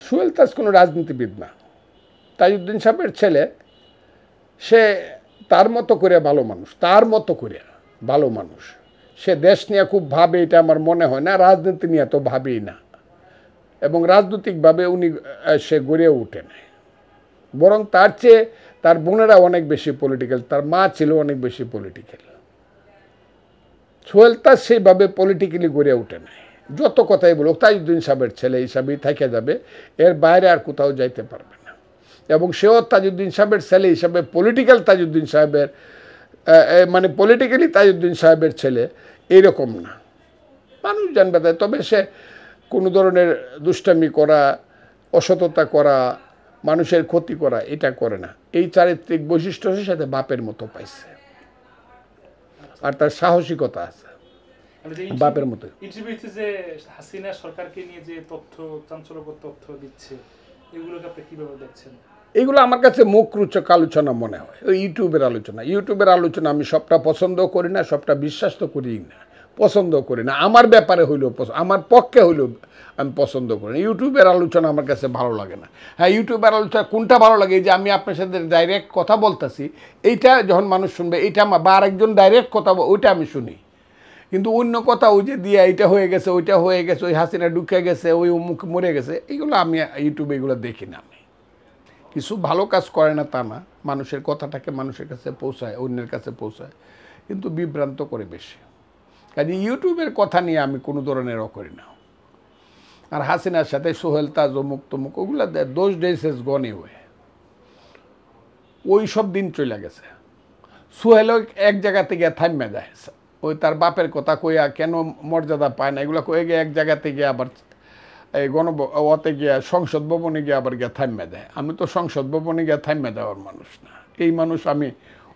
সোহেল তাজ কোনো রাজনীতিবিদ না। তাজউদ্দিন সাহেবের ছেলে, সে তার মতো করে ভালো মানুষ, তার মতো করে ভালো মানুষ। সে দেশ নিয়ে খুব ভাবে, এটা আমার মনে হয় না। রাজনীতি নিয়ে তো ভাবেই না, এবং রাজনৈতিকভাবে উনি সে গড়ে ওঠে না। বরং তার চেয়ে তার বোনেরা অনেক বেশি পলিটিক্যাল, তার মা ছিল অনেক বেশি পলিটিক্যাল। সোহেল তাজ সেইভাবে পলিটিক্যালি গড়ে ওঠে না। যত কথাই বলুক, তাজউদ্দিন সাহেবের ছেলে হিসাবেই থেকে যাবে, এর বাইরে আর কোথাও যাইতে পারবে না। এবং সেও তাজউদ্দিন সাহেবের ছেলে হিসাবে পলিটিক্যাল তাজউদ্দিন সাহেবের, মানে পলিটিক্যালি তাজউদ্দিন সাহেবের ছেলে এইরকম না। মানুষ জানবে তাই। তবে সে কোনো ধরনের দুষ্টামি করা, অসততা করা, মানুষের ক্ষতি করা, এটা করে না। এই চারিত্রিক বৈশিষ্ট্যের সাথে বাপের মতো পাইছে, আর তার সাহসিকতা আছে বাপের মতো। ইন্টারভিউতে যে হাসিনা সরকারকে নিয়ে যে তথ্য, চাঞ্চল্যকর তথ্য দিচ্ছে, এগুলোকে আপনি কিভাবে দেখছেন? এগুলো আমার কাছে মুখরোচক আলোচনা মনে হয়, ওই ইউটিউবের আলোচনা। ইউটিউবের আলোচনা আমি সবটা পছন্দ করি না, সবটা বিশ্বাস তো করি না, পছন্দ করি না। আমার ব্যাপারে হইলেও, আমার পক্ষে হইলেও আমি পছন্দ করি না। ইউটিউবের আলোচনা আমার কাছে ভালো লাগে না। হ্যাঁ, ইউটিউবের আলোচনা কোনটা ভালো লাগে, যে আমি আপনার সাথে ডাইরেক্ট কথা বলতেছি, এইটা যখন মানুষ শুনবে, এইটা আমার, বা আরেকজন ডাইরেক্ট কথা, ওইটা আমি শুনি। কিন্তু অন্য কথা, ওই যে দিয়ে এইটা হয়ে গেছে, ওইটা হয়ে গেছে, ওই হাসিনা ঢুকে গেছে, ওই মুখ মরে গেছে, এইগুলো আমি ইউটিউবে এগুলো দেখি না। আমি কিছু ভালো কাজ করে না তা না, মানুষের কথাটাকে মানুষের কাছে পৌঁছায়, অন্যের কাছে পৌঁছায়, কিন্তু বিভ্রান্ত করে বেশি। কাজে ইউটিউবের কথা নিয়ে আমি কোনো ধরনের করি না। আর হাসিনার সাথে সোহেল তাজ অমুক তমুক, ওগুলো those days S gone away, ওই সব দিন চলে গেছে। সোহেলও এক জায়গা থেকে থামিয়ে দেয়, ওই তার বাপের কথা কইয়া কেন মর্যাদা পায় না, এগুলো কয়ে গিয়ে এক জায়গা থেকে আবার এই ওতে গিয়া সংসদ ভবনে গিয়ে আবার গিয়ে থামিয়ে দেয়। আমি তো সংসদ ভবনে গিয়ে থামিয়ে দেওয়ার মানুষ না, এই মানুষ আমি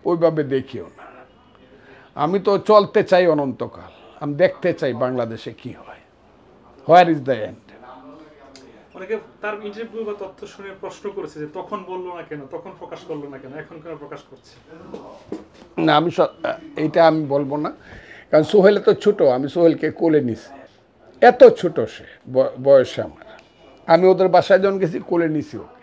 ওইভাবে দেখিও না। আমি তো চলতে চাই অনন্তকাল, আমি দেখতে চাই বাংলাদেশে কি হয়, হোয়ার ইজ দ্য এন্ড। অনেকে তার ইন্টারভিউ বা তথ্য শুনে প্রশ্ন করেছে যে তখন বললো না কেন, তখন প্রকাশ করলো না কেন, এখন কেন প্রকাশ করছে? না, আমি এইটা আমি বলবো না, কারণ সোহেলে তো ছোটো, আমি সোহেলকে কোলে নিছি, এত ছোট সে বয়সে আমার। আমি ওদের বাসায় যখন গেছি কোলে নিছি ওকে।